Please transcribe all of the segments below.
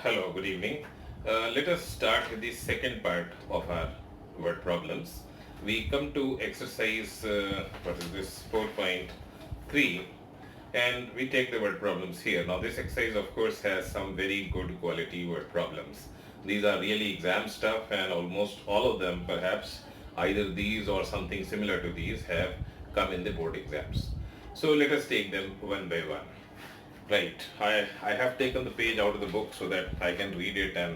Hello, good evening. Let us start with the second part of our word problems. We come to exercise, what is this, 4.3, and we take the word problems here. Now, this exercise, of course, has some very good quality word problems. These are really exam stuff, and almost all of them, perhaps, either these or something similar to these, have come in the board exams. So, let us take them one by one. Right. I have taken the page out of the book so that I can read it and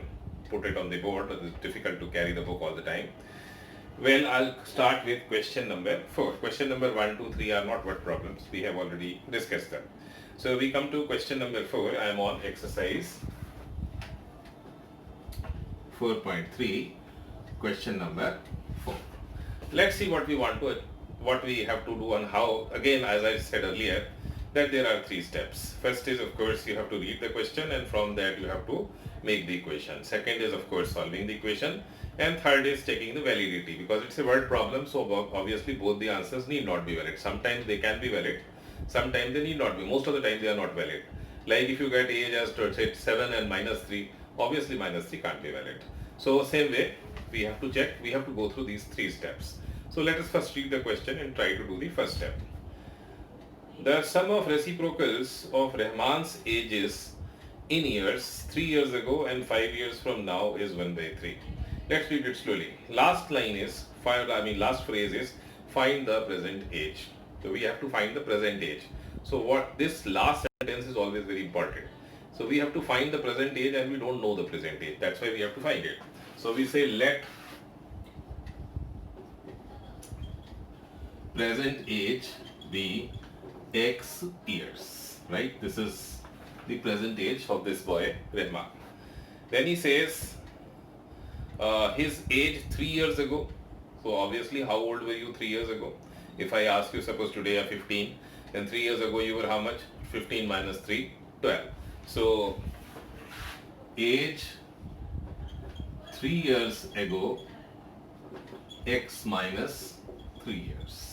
put it on the board. It's difficult to carry the book all the time. Well, I'll start with question number 4. Question number 1, 2, 3 are not word problems. We have already discussed them. So we come to question number 4. I am on exercise 4.3, question number 4. Let's see what we have to do and how. Again, as I said earlier, that there are 3 steps. First is, of course, you have to read the question, and from that you have to make the equation. Second is, of course, solving the equation, and third is taking the validity, because it's a word problem, so obviously both the answers need not be valid. Sometimes they can be valid, sometimes they need not be. Most of the time they are not valid. Like if you get age as say 7 and minus 3, obviously minus 3 can't be valid. So same way, we have to check, we have to go through these 3 steps. So let us first read the question and try to do the first step. The sum of reciprocals of Rahman's ages in years 3 years ago and 5 years from now is 1 by 3. Let's read it slowly. Last phrase is find the present age. So we have to find the present age. So what this last sentence is always very important. So we have to find the present age, and we don't know the present age. That's why we have to find it. So we say let present age be X years, right? This is the present age of this boy, Rahman. Then he says his age 3 years ago. So obviously, how old were you 3 years ago? If I ask you, suppose today you are 15, then 3 years ago you were how much? 15 minus 3, 12. So age 3 years ago, X minus 3 years.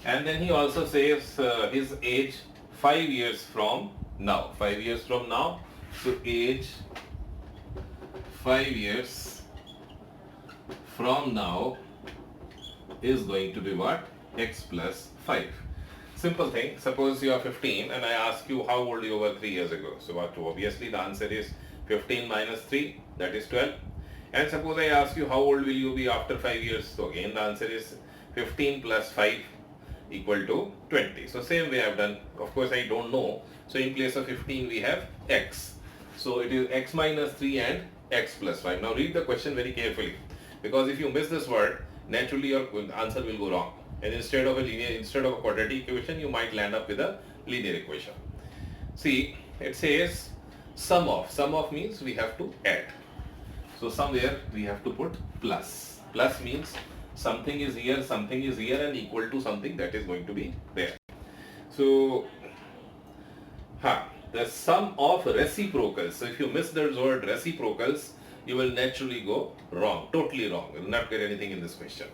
And then he also says his age 5 years from now. 5 years from now. So age 5 years from now is going to be what? X plus 5. Simple thing. Suppose you are 15 and I ask you how old you were 3 years ago. So obviously the answer is 15 minus 3, that is 12. And suppose I ask you how old will you be after 5 years. So again the answer is 15 plus 5 equal to 20. So same way I have done. Of course I don't know. So in place of 15 we have X. So it is X minus 3 and X plus 5. Now read the question very carefully, because if you miss this word, naturally your answer will go wrong. And instead of a quadratic equation, you might land up with a linear equation. See, it says sum of. Sum of means we have to add. So somewhere we have to put plus. Plus means something is here and equal to something that is going to be there. So the sum of reciprocals. So if you miss the word reciprocals, you will naturally go wrong, totally wrong. You will not get anything in this question.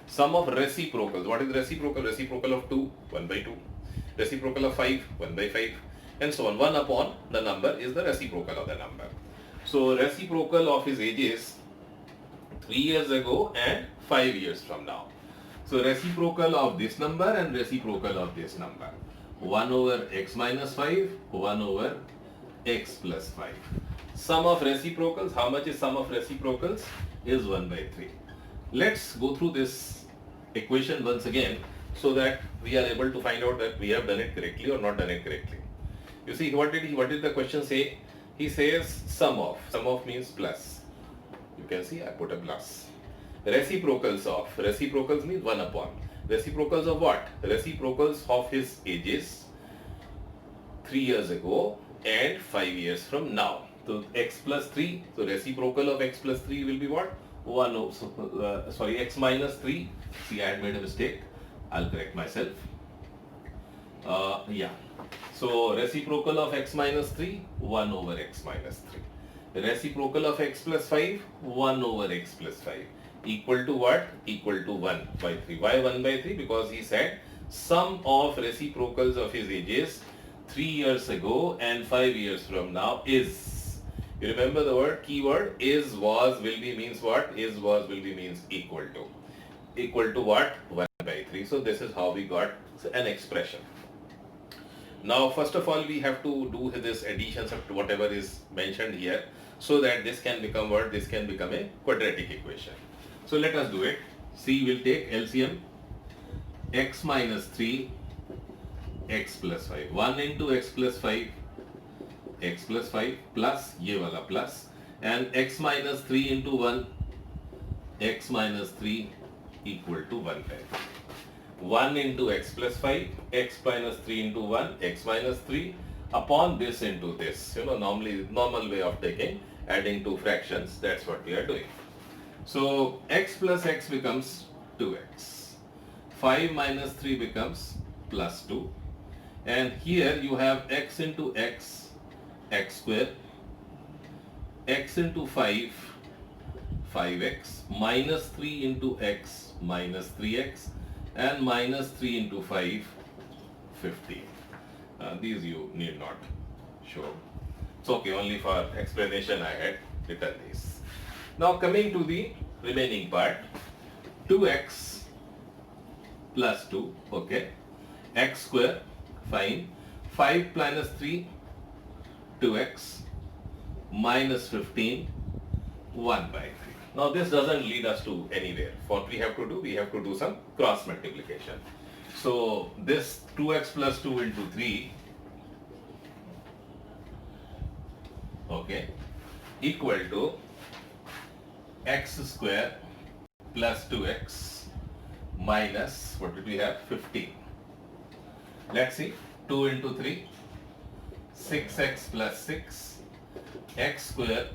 Sum of reciprocals. What is reciprocal? Reciprocal of 2, 1 by 2. Reciprocal of 5, 1 by 5. And so on. 1 upon the number is the reciprocal of the number. So reciprocal of his ages 3 years ago and 5 years from now. So reciprocal of this number and reciprocal of this number. 1 over x minus 5, 1 over x plus 5. Sum of reciprocals, how much is sum of reciprocals? Is 1 by 3. Let's go through this equation once again so that we are able to find out that we have done it correctly or not done it correctly. You see, what did the question say? He says sum of. Sum of means plus. You can see I put a plus. Reciprocals of. Reciprocals means 1 upon. Reciprocals of what? Reciprocals of his ages 3 years ago and 5 years from now. So x plus 3. So reciprocal of x plus 3 will be what? X minus 3. See, I had made a mistake. I'll correct myself. So reciprocal of x minus 3, 1 over x minus 3. Reciprocal of x plus 5, 1 over x plus 5. Equal to what? Equal to 1 by 3. Why 1 by 3? Because he said sum of reciprocals of his ages 3 years ago and 5 years from now is You remember the word, keyword, is, was, will be means what? Is, was, will be means equal to. Equal to what? 1 by 3. So this is how we got an expression. Now first of all we have to do this addition of whatever is mentioned here, so that this can become what? This can become a quadratic equation. So let us do it. See, we'll take LCM. X minus 3, x plus 5. 1 into x plus 5, x plus 5 plus ये वाला plus, and x minus 3 into 1, x minus 3 equal to 1 by 3. 1 into x plus 5, x minus 3 into 1, x minus 3 upon this into this. You know, normal way of taking, adding two fractions, that's what we are doing. So x plus x becomes 2x. 5 minus 3 becomes plus 2. And here you have x into x, x square, x into 5, 5x, minus 3 into x, minus 3x, and minus 3 into 5, 15. These you need not show. It's okay, only for explanation I had written this. Now coming to the remaining part, 2x plus 2, okay, x square, fine, 5 minus 3, 2x, minus 15, 1 by 3. Now this doesn't lead us to anywhere. What we have to do, we have to do some cross multiplication. So this 2x plus 2 into 3, okay, equal to x square plus 2x minus, what did we have? 15. Let's see, 2 into 3, 6x plus 6, x square,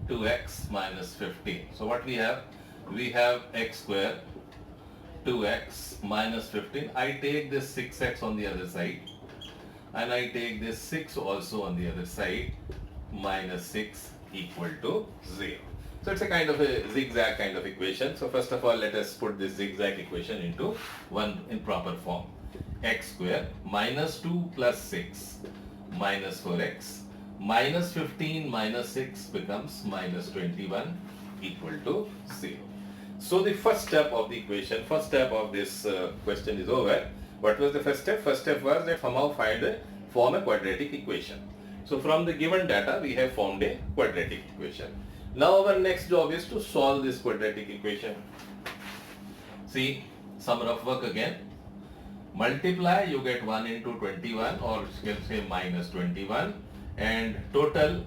2x minus 15. So what we have? We have x square, 2x minus 15. I take this 6x on the other side, and I take this 6 also on the other side, minus 6 equal to 0. So it's a kind of a zigzag kind of equation. So first of all, let us put this zigzag equation into one in proper form. X square minus 2 plus 6 minus 4x minus 15 minus 6 becomes minus 21 equal to 0. So the first step of the equation, first step of this question is over. What was the first step? First step was that somehow form a quadratic equation. So from the given data we have formed a quadratic equation. Now our next job is to solve this quadratic equation. See, some rough work again. Multiply, you get 1 into 21, or you can say minus 21, and total,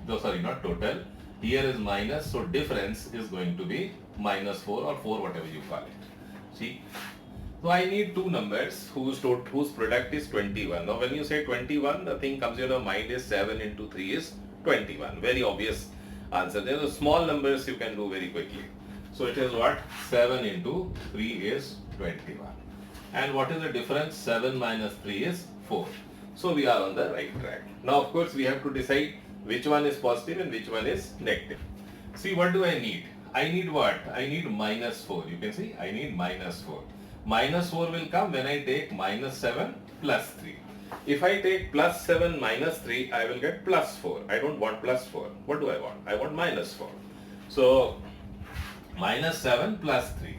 no sorry, not total, here is minus, so difference is going to be minus 4 or 4, whatever you call it. See, so I need two numbers whose product is 21. Now when you say 21, the thing comes to your mind is 7 into 3 is 21. Very obvious answer. There are small numbers you can do very quickly. So it is what? 7 into 3 is 21. And what is the difference? 7 minus 3 is 4. So we are on the right track. Now of course we have to decide which one is positive and which one is negative. See, what do I need? I need what? I need minus 4. You can see I need minus 4. Minus 4 will come when I take minus 7 plus 3. If I take plus 7 minus 3, I will get plus 4. I don't want plus 4. What do I want? I want minus 4. So minus 7 plus 3.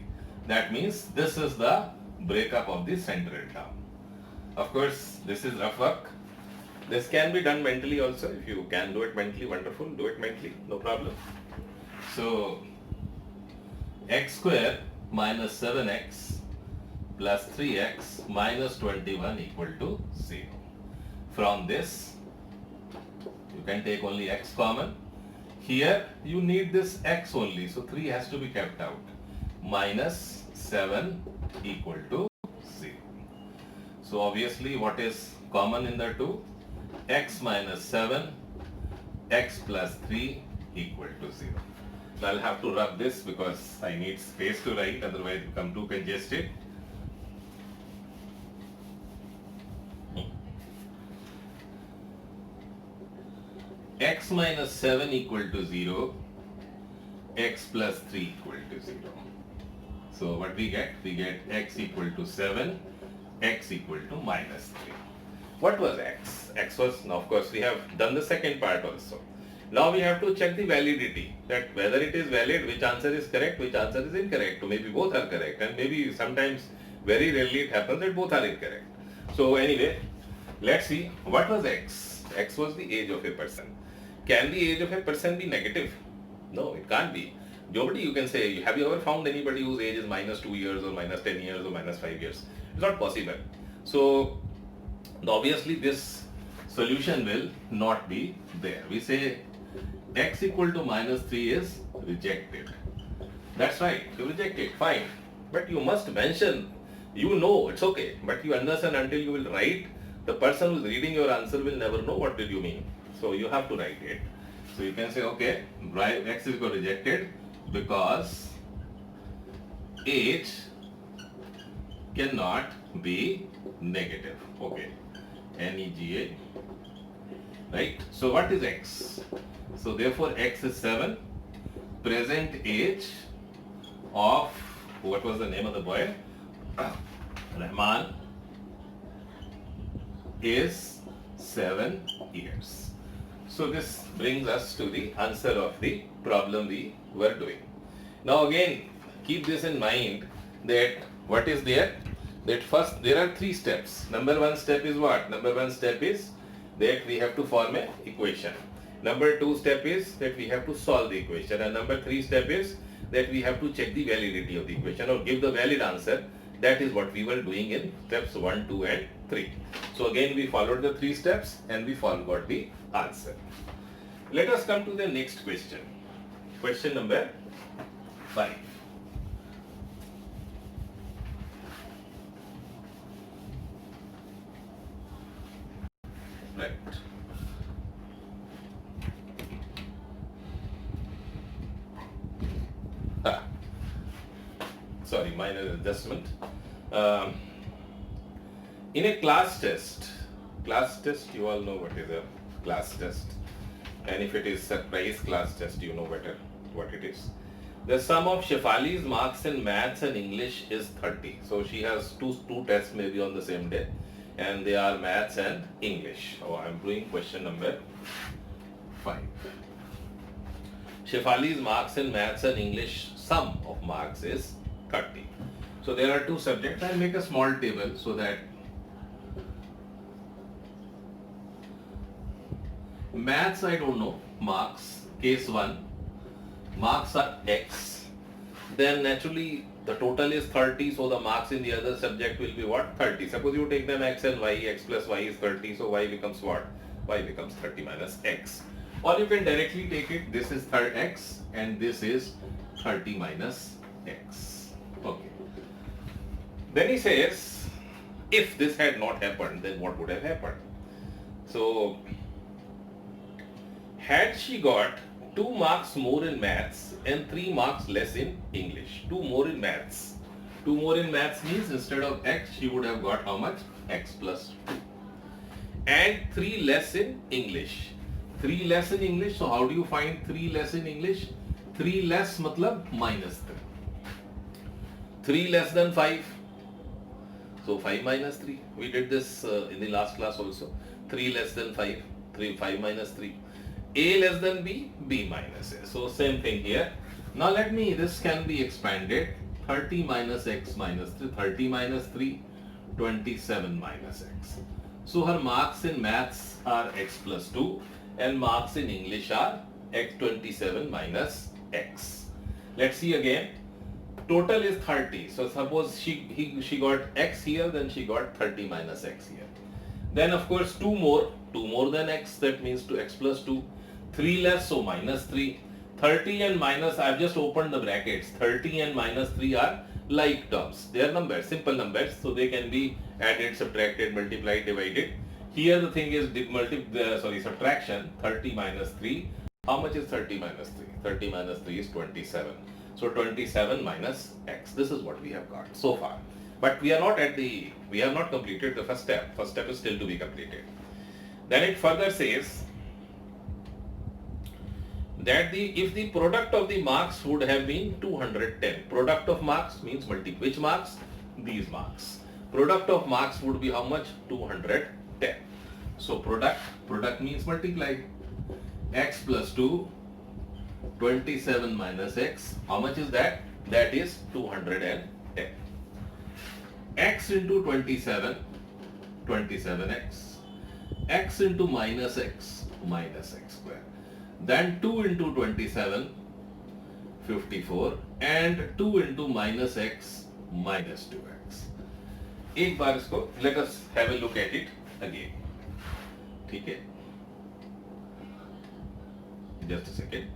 That means this is the breakup of the central term. Of course, this is rough work. This can be done mentally also. If you can do it mentally, wonderful. Do it mentally, no problem. So x square minus 7x plus 3x minus 21 equal to 0. From this, you can take only x common. Here you need this x only, so 3 has to be kept out. Minus 7 equal to 0. So obviously what is common in the two? X minus 7, x plus 3 equal to 0. So I'll have to rub this because I need space to write, otherwise it become too congested. X minus 7 equal to 0, x plus 3 equal to 0. So what we get? We get x equal to 7, x equal to minus 3. What was x? X was, now of course we have done the second part also. Now we have to check the validity, that whether it is valid, which answer is correct, which answer is incorrect. So maybe both are correct, and maybe sometimes, very rarely it happens that both are incorrect. So anyway, let's see what was x. X was the age of a person. Can the age of a person be negative? No, it can't be. Nobody, you can say, have you ever found anybody whose age is minus 2 years or minus 10 years or minus 5 years? It's not possible. So obviously this solution will not be there. We say x equal to minus 3 is rejected. That's right, you reject it, fine. But you must mention, you know, it's okay, but you understand until you will write, the person who is reading your answer will never know what did you mean. So you have to write it. So you can say, okay, x is equal to rejected because age cannot be negative. Okay, NEGA. Right? So what is x? So therefore x is 7. Present age of, what was the name of the boy? Rahman is 7 years. So this brings us to the answer of the problem we were doing. Now again, keep this in mind that what is there? That first there are 3 steps. Number 1 step is what? Number 1 step is that we have to form an equation. Number 2 step is that we have to solve the equation. And number 3 step is that we have to check the validity of the equation or give the valid answer. That is what we were doing in steps 1, 2 and 3. So again we followed the 3 steps and we got the answer. Let us come to the next question. Question number 5. Right. Sorry, minor adjustment. In a class test, you all know what is a class test, and if it is surprise class test, you know better what it is. The sum of Shefali's marks in maths and English is 30. So she has two tests maybe on the same day, and they are maths and English. So I am doing question number 5. Shefali's marks in maths and English, sum of marks is 30. So there are 2 subjects. I'll make a small table so that maths I don't know, marks, case 1, marks are x. Then naturally the total is 30, so the marks in the other subject will be what? 30. Suppose you take them x and y, x plus y is 30, so y becomes what? Y becomes 30 minus x. Or you can directly take it, this is x and this is 30 minus x. Okay. Then he says, if this had not happened, then what would have happened? So, had she got 2 marks more in maths and 3 marks less in English. 2 more in maths. 2 more in maths means instead of x, she would have got how much? X plus 2. And 3 less in English. 3 less in English, so how do you find 3 less in English? 3 less matlab minus 3. 3 less than 5. So 5 minus 3. We did this in the last class also. 3 less than 5. 5 minus 3. A less than B, B minus A. So same thing here. Now this can be expanded. 30 minus x minus 3. 30 minus 3, 27 minus x. So her marks in maths are x plus 2 and marks in English are x 27 minus x. Let's see again. Total is 30. So suppose she got x here, then she got 30 minus x here. Then of course 2 more than x, that means to x plus 2. 3 less, so minus 3. 30 and minus, I have just opened the brackets. 30 and minus 3 are like terms. They are numbers, simple numbers, so they can be added, subtracted, multiplied, divided. Here the thing is subtraction. 30 minus 3. How much is 30 minus 3? 30 minus 3 is 27. So 27 minus x. This is what we have got so far. But we have not completed the first step. First step is still to be completed. Then it further says that if the product of the marks would have been 210. Product of marks means which marks? These marks. Product of marks would be how much? 210. So product means multiply. x plus 2, 27 minus x. How much is that? That is 210. X into 27, 27x. X into minus x, minus x square. Then 2 into 27, 54. And 2 into minus x, minus 2x. एक बार इसको let us have a look at it again. ठीक है? Just a second.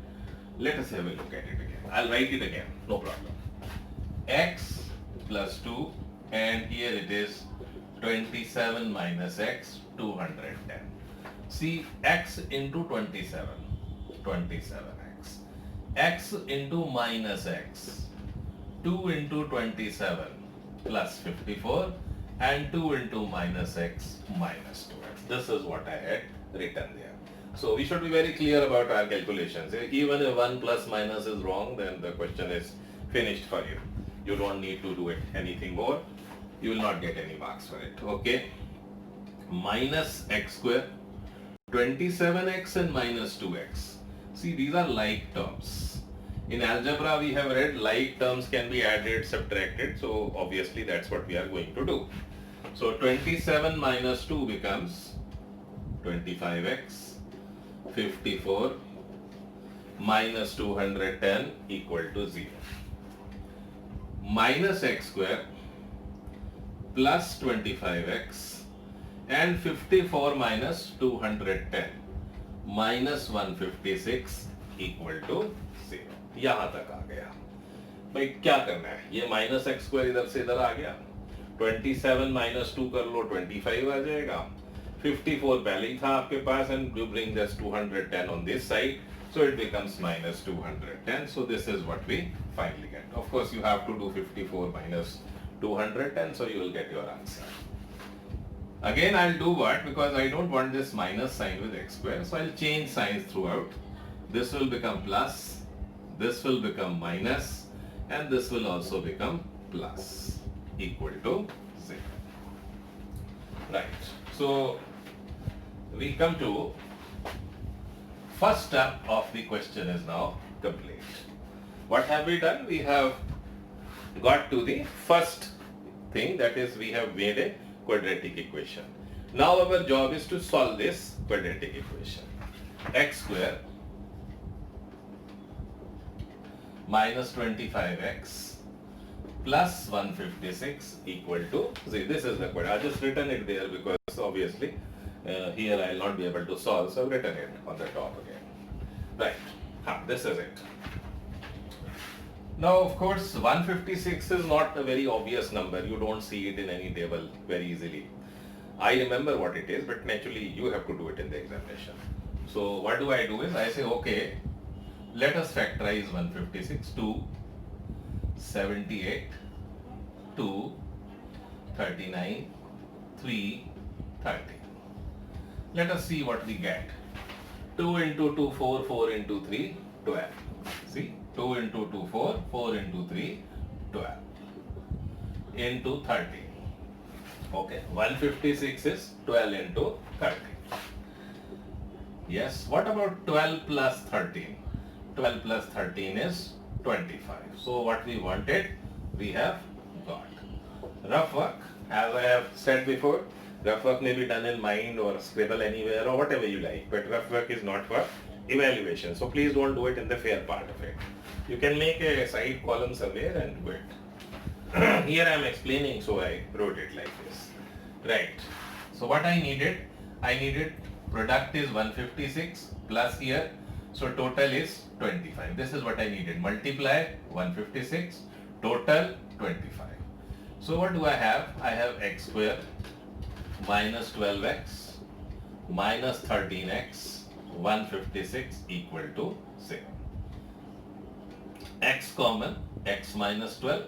Let us have a look at it again. I'll write it again. No problem. X plus 2 and here it is 27 minus x 210. See x into 27, 27x. X into minus x 2 into 27 plus 54 and 2 into minus x minus 2x. This is what I had written there. So we should be very clear about our calculations. Even if 1 plus minus is wrong, then the question is finished for you. You don't need to do it anything more. You will not get any marks for it. Okay. Minus x square, 27x and minus 2x. See, these are like terms. In algebra, we have read like terms can be added, subtracted. So obviously that's what we are going to do. So 27 minus 2 becomes 25x. 54 minus 210 equal to 0. Minus x square plus 25x and 54 minus 210 minus 156 equal to 0. यहाँ तक आ गया. भाई क्या करना है? ये minus x square इधर से इधर आ गया. 27 माइनस 2 कर लो 25 आ जाएगा. 54 पहले ही था आपके पास and you bring this 210 on this side, so it becomes minus 210. So this is what we finally get. Of course you have to do 54 minus 210, so you will get your answer. Again I'll do what? Because I don't want this minus sign with x square, so I'll change signs throughout. This will become plus, this will become minus, and this will also become plus, equal to 0. Right. So we come to first step of the question is now complete. What have we done? We have got to the first thing, that is we have made a quadratic equation. Now our job is to solve this quadratic equation. X square minus 25x plus 156 equal to 0. This is the quadratic. I just written it there because obviously here I will not be able to solve, so I've written it on the top again. Right, this is it. Now of course 156 is not a very obvious number. You don't see it in any table very easily. I remember what it is, but naturally you have to do it in the examination. So what do? Is I say, okay, let us factorize 156 to 78, 2, 39, 3, 30. Let us see what we get. 2 into 2, 4, 4 into 3, 12. See, 2 into 2, 4, 4 into 3, 12. Into 30. Okay, 156 is 12 into 30. Yes, what about 12 plus 13? 12 plus 13 is 25. So what we wanted, we have got. Rough work, as I have said before, rough work may be done in mind or scribble anywhere or whatever you like, but rough work is not for evaluation. So please don't do it in the fair part of it. You can make a side column somewhere and do it. Here I am explaining, so I wrote it like this. Right. So what I needed product is 156 plus here. So total is 25. This is what I needed. Multiply 156, total 25. So what do I have? I have x square minus 12x minus 13x 156 equal to 0. X common, x minus 12.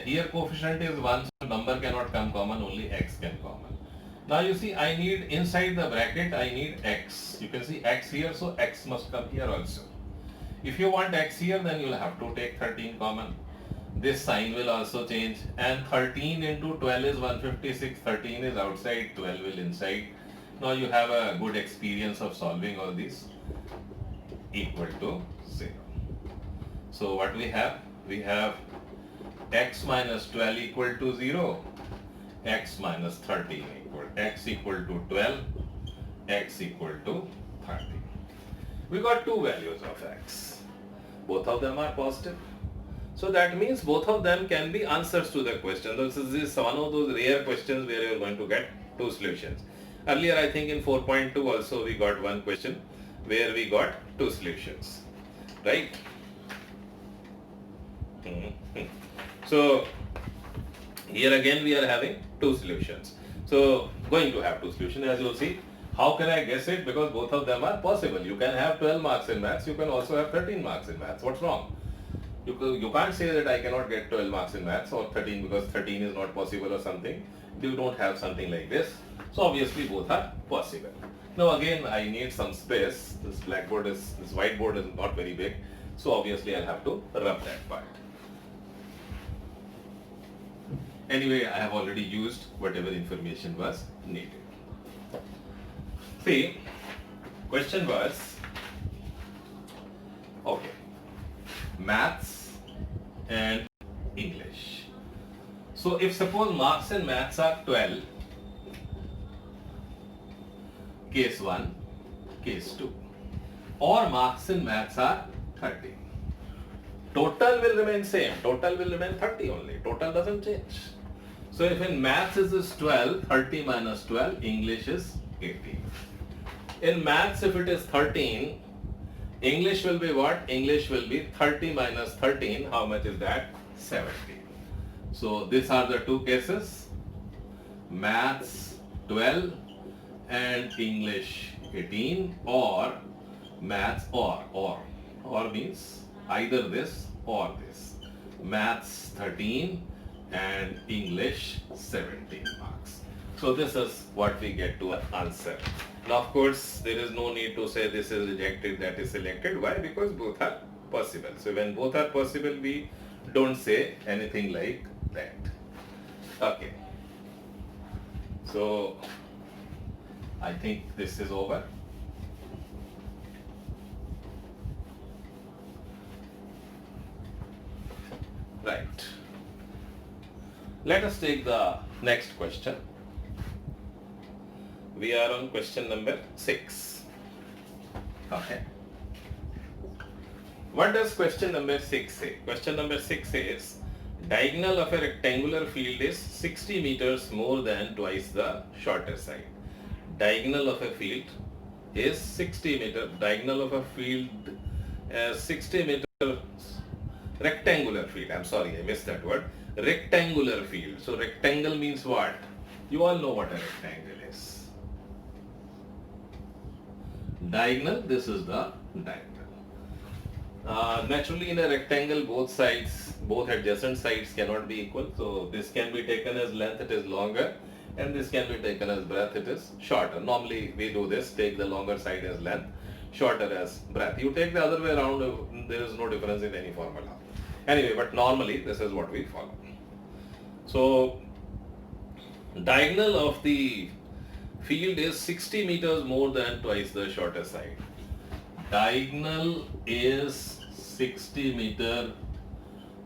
Here coefficient is 1, so number cannot come common, only x can common. Now you see, I need inside the bracket, I need x. You can see x here, so x must come here also. If you want x here, then you will have to take 13 common. This sign will also change, and 13 into 12 is 156, 13 is outside, 12 will inside. Now you have a good experience of solving all these. equal to 0. So what we have? We have x minus 12 equal to 0, x minus 13 x equal to 12, x equal to 13. We got two values of x. Both of them are positive. So that means both of them can be answers to the question. This is one of those rare questions where you are going to get two solutions. Earlier, I think in 4.2 also we got one question where we got two solutions, right? So here again we are having two solutions. So going to have two solutions, as you will see. How can I guess it? Because both of them are possible. You can have 12 marks in maths, you can also have 13 marks in maths. What's wrong? You can't say that I cannot get 12 marks in maths or 13 because 13 is not possible or something. You don't have something like this. So obviously both are possible. Now again I need some space. This whiteboard is not very big. So obviously I'll have to rub that part. Anyway, I have already used whatever information was needed. See, question was, okay, maths and English. So if suppose marks in maths are 12, case 1, case 2, or marks in maths are 30. Total will remain same, total will remain 30 only, total doesn't change. So if in maths is 12, 30 minus 12, English is 18. In maths if it is 13, English will be what? English will be 30 minus 13, how much is that? 70. So these are the two cases, maths 12 and English 18, or maths or means either this or this, maths 13 and English 17 marks. So this is what we get to answer. Now of course there is no need to say this is rejected, that is selected. Why? Because both are possible. So when both are possible, we don't say anything like that. Okay. So I think this is over. Right. Let us take the next question. We are on question number 6. Okay. What does question number 6 say? Question number 6 says, diagonal of a rectangular field is 60 meters more than twice the shorter side. Diagonal of a field is 60 meters. Diagonal of a field 60 meters. Rectangular field. I'm sorry, I missed that word. Rectangular field. So rectangle means what? You all know what a rectangle is. Diagonal, this is the diagonal. Naturally in a rectangle both adjacent sides cannot be equal. So this can be taken as length, it is longer, and this can be taken as breadth, it is shorter. Normally we do this, take the longer side as length, shorter as breadth. You take the other way around, there is no difference in any formula. Anyway, but normally this is what we follow. So diagonal of the field is 60 meters more than twice the shorter side. Diagonal is 60 meter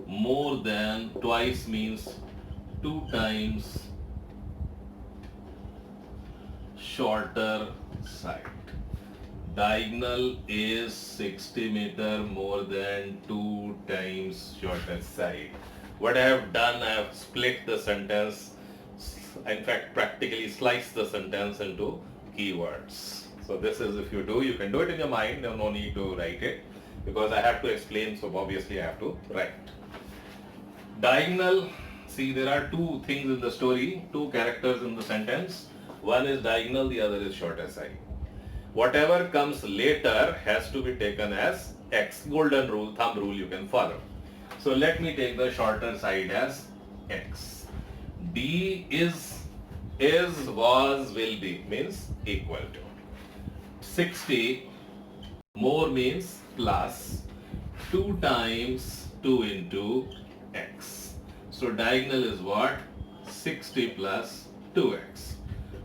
more than twice means 2 times shorter side. Diagonal is 60 meter more than 2 times shorter side. What I have done, I have split the sentence, in fact practically slice the sentence into keywords. So this is, if you do, you can do it in your mind, no need to write it because I have to explain, so obviously I have to write. Diagonal, see there are two things in the story, two characters in the sentence. One is diagonal, the other is shorter side. Whatever comes later has to be taken as X, golden rule, thumb rule you can follow. So let me take the shorter side as X. D is, was, will be means equal to. 60 more means plus 2 times 2 into X. So diagonal is what? 60 plus 2X.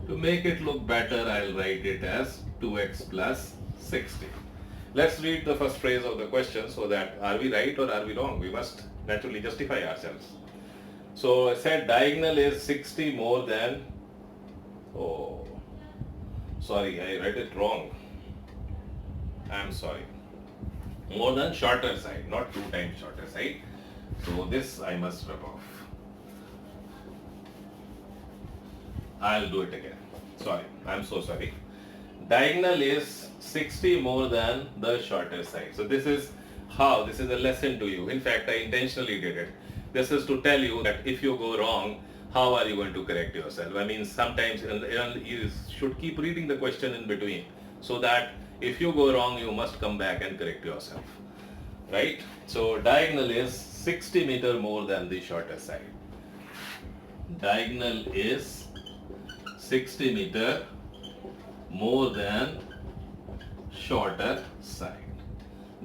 To make it look better, I'll write it as 2X plus 60. Let's read the first phrase of the question so that are we right or are we wrong? We must naturally justify ourselves. So I said diagonal is 60 more than, oh, sorry, I read it wrong. I'm sorry. More than shorter side, not 2 times shorter side. So this I must rub off. I'll do it again. Sorry, I'm so sorry. Diagonal is 60 more than the shorter side. So this is how, this is a lesson to you. In fact, I intentionally did it. This is to tell you that if you go wrong, how are you going to correct yourself? I mean, sometimes you should keep reading the question in between so that if you go wrong, you must come back and correct yourself. Right? So diagonal is 60 meter more than the shorter side. Diagonal is 60 meter more than shorter side.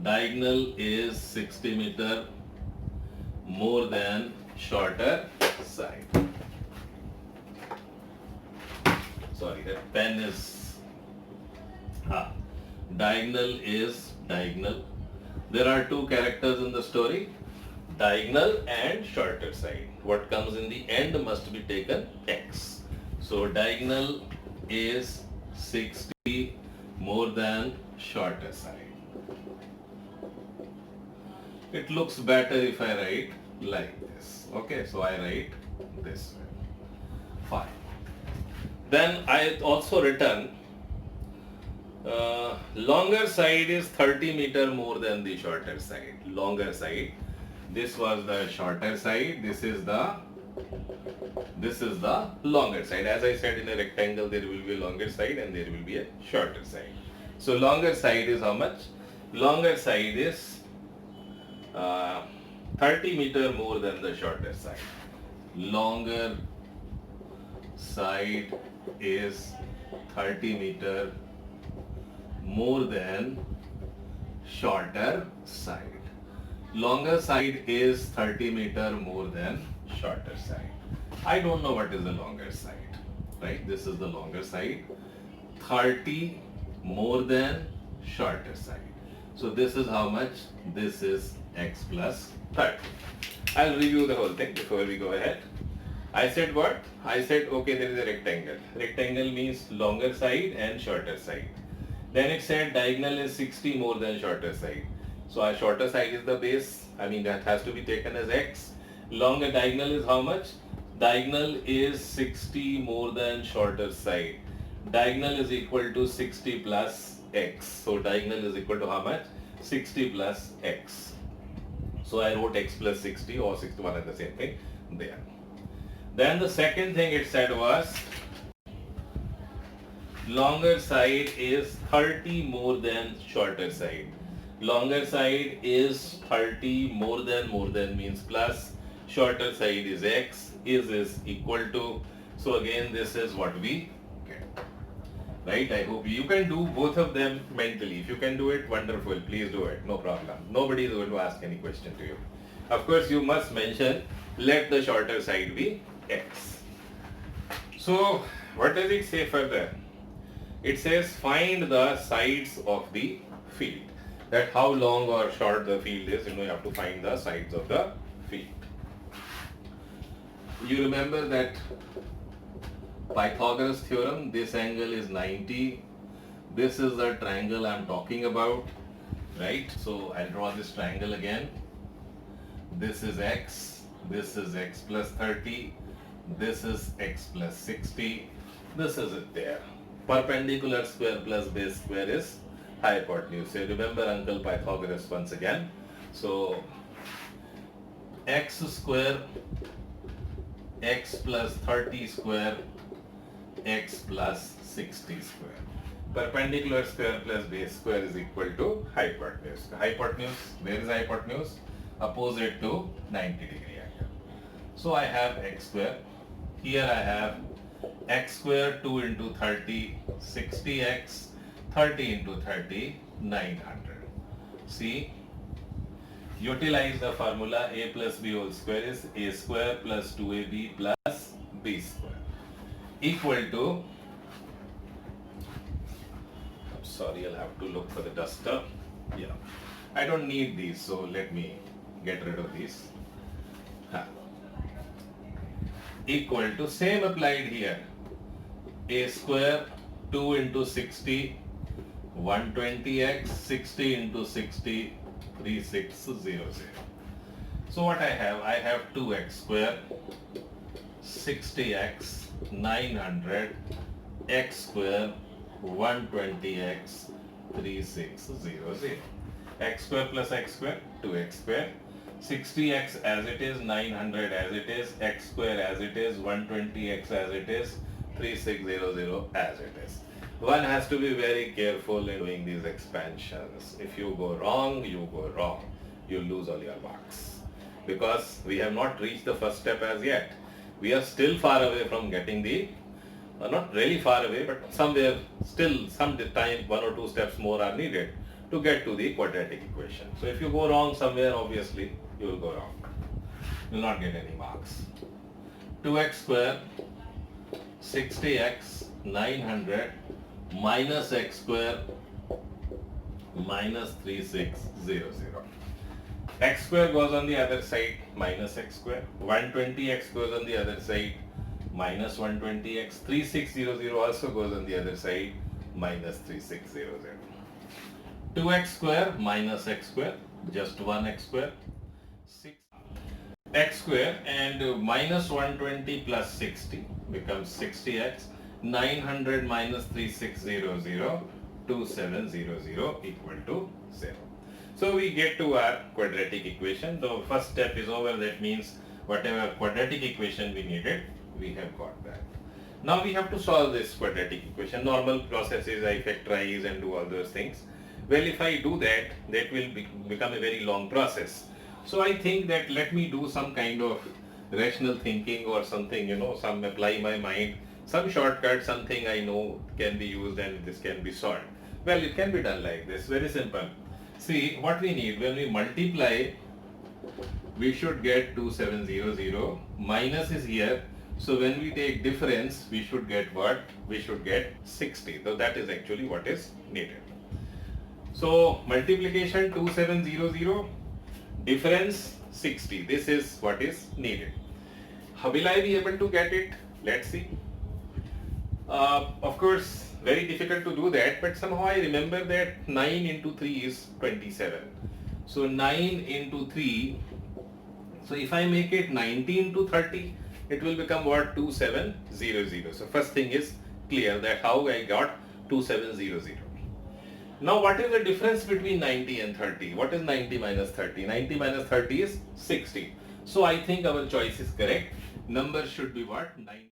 Diagonal is 60 meter more than shorter side. Sorry, that pen is diagonal is diagonal. There are 2 characters in the story, diagonal and shorter side. What comes in the end must be taken x. So diagonal is 60 more than shorter side. It looks better if I write like this. Okay, so I write this way. Fine. Then I also written longer side is 30 meter more than the shorter side. Longer side. This was the shorter side. This is the longer side. As I said, in a rectangle there will be a longer side and there will be a shorter side. So longer side is how much? Longer side is 30 meter more than the shorter side. Longer side is 30 meter more than shorter side. Longer side is 30 meter more than shorter side. I don't know what is the longer side, right? This is the longer side. 30 more than shorter side. So this is how much? This is x plus 30. I'll review the whole thing before we go ahead. I said what? I said, okay, there is a rectangle. Rectangle means longer side and shorter side. Then it said diagonal is 60 more than shorter side. So our shorter side is the base. I mean, that has to be taken as x. Longer diagonal is how much? Diagonal is 60 more than shorter side. Diagonal is equal to 60 plus x. So diagonal is equal to how much? 60 plus x. So I wrote x plus 60 or 61 is the same thing there. Then the second thing it said was longer side is 30 more than shorter side. Longer side is 30 more than means plus, shorter side is x, is equal to, so again this is what we get. Right? I hope you can do both of them mentally. If you can do it, wonderful, please do it, no problem. Nobody is going to ask any question to you. Of course you must mention, let the shorter side be x. So what does it say further? It says find the sides of the field. That how long or short the field is, you have to find the sides of the field. You remember that Pythagoras theorem, this angle is 90. This is the triangle I am talking about, right? So I'll draw this triangle again. This is x plus 30, this is x plus 60, this is it there. Perpendicular square plus base square is hypotenuse. So remember Uncle Pythagoras once again. So x square, x plus 30 square, x plus 60 square. Perpendicular square plus base square is equal to hypotenuse. Hypotenuse, where is hypotenuse? Opposite to 90 degree angle. So I have x square. Here I have x square 2 into 30, 60x, 30 into 30, 900. See, utilize the formula a plus b whole square is a square plus 2ab plus b square equal to, I'm sorry, I'll have to look for the duster. Yeah, I don't need these, so let me get rid of these. Huh. Equal to, same applied here, a square 2 into 60, 120x, 60 into 60, 3600. So what I have 2x square, 60x, 900, x square, 120x, 3600. X square plus x square, 2x square. 60x as it is, 900 as it is, x square as it is, 120x as it is, 3600 as it is. One has to be very careful in doing these expansions. If you go wrong, you go wrong. You lose all your marks. Because we have not reached the first step as yet. We are still far away from getting the, not really far away, but somewhere still some time, 1 or 2 steps more are needed to get to the quadratic equation. So if you go wrong somewhere, obviously you will go wrong. You will not get any marks. 2x square, 60x, 900, minus x square, minus 3600. X square goes on the other side, minus x square. 120x goes on the other side, minus 120x. 3600 also goes on the other side, minus 3600. 2x square minus x square, just 1x square. 6x square and minus 120 plus 60 becomes 60x. 900 minus 3600, 2700 equal to 0. So we get to our quadratic equation. The first step is over. That means whatever quadratic equation we needed, we have got that. Now we have to solve this quadratic equation. Normal process is I factorize and do all those things. Well, if I do that, that will become a very long process. So I think that let me do some kind of rational thinking or something, some apply my mind, some shortcut, something I know can be used and this can be solved. Well, it can be done like this, very simple. See, what we need, when we multiply, we should get 2700, minus is here, so when we take difference, we should get what? We should get 60. So that is actually what is needed. So multiplication 2700, difference 60. This is what is needed. How will I be able to get it? Let's see. Of course, very difficult to do that, but somehow I remember that 9 into 3 is 27. So 9 into 3, so if I make it 90 into 30, it will become what? 2700. So first thing is clear that how I got 2700. Now what is the difference between 90 and 30? What is 90 minus 30? 90 minus 30 is 60. So I think our choice is correct. Number should be what? 90.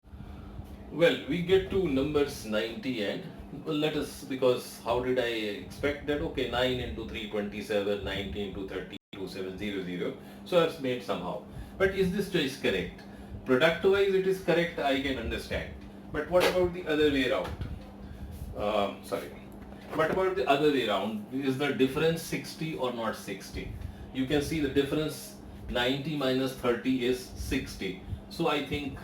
Well, we get to numbers 90 and let us, because how did I expect that? Okay, 9 into 3, 27, 90 into 30, 2700. So I've made somehow. But is this choice correct? Product wise it is correct, I can understand. But what about the other way around? What about the other way around? Is the difference 60 or not 60? You can see the difference 90 minus 30 is 60. So I think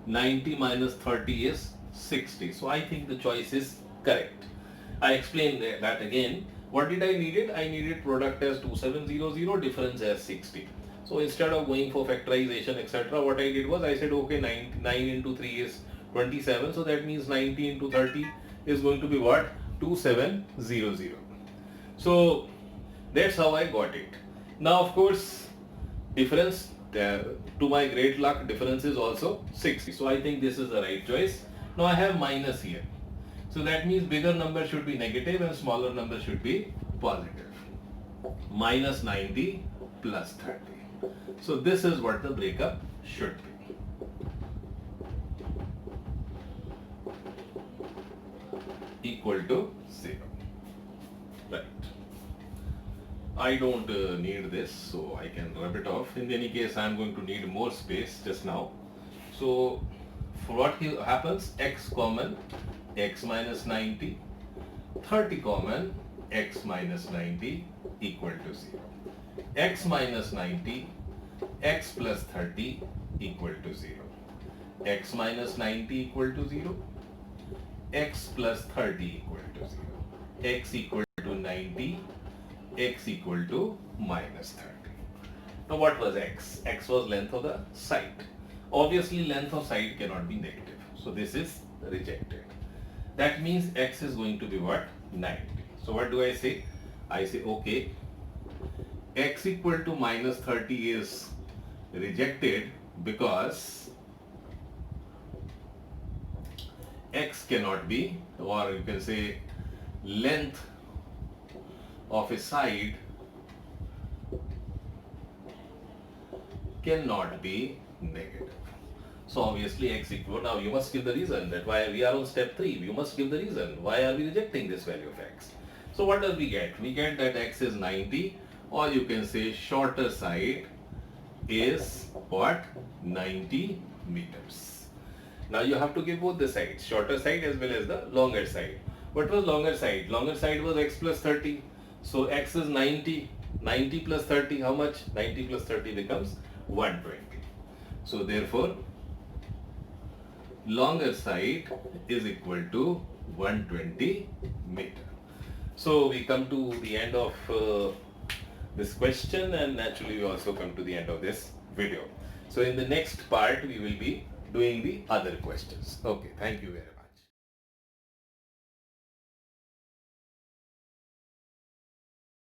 90 minus 30 is 60. So I think the choice is correct. I explained that again. What did I needed? I needed product as 2700, difference as 60. So instead of going for factorization, etc., what I did was I said, okay, 9 into 3 is 27. So that means 90 into 30 is going to be what? 2700. So that's how I got it. Now, of course, difference, to my great luck, difference is also 60. So I think this is the right choice. Now I have minus here. So that means bigger number should be negative and smaller number should be positive. Minus 90 plus 30. So this is what the breakup should be. Equal to 0. Right. I don't need this, so I can rub it off. In any case, I am going to need more space just now. So for what happens, x common, x minus 90, 30 common, x minus 90 equal to 0. X minus 90, x plus 30 equal to 0. X minus 90 equal to 0. X plus 30 equal to 0. x equal to 90, x equal to minus 30. Now what was x? X was length of the side. Obviously length of side cannot be negative. So this is rejected. That means x is going to be what? 90. So what do I say? I say okay, x equal to minus 30 is rejected because x cannot be, or you can say length of a side cannot be negative. So obviously x equal, now you must give the reason that why we are on step 3. You must give the reason why are we rejecting this value of x. So what does we get? We get that x is 90, or you can say shorter side is what? 90 meters. Now you have to give both the sides, shorter side as well as the longer side. What was longer side? Longer side was x plus 30. So x is 90. 90 plus 30, how much? 90 plus 30 becomes 120. So therefore, longer side is equal to 120 meter. So we come to the end of this question, and naturally we also come to the end of this video. So in the next part we will be doing the other questions. Okay, thank you very much.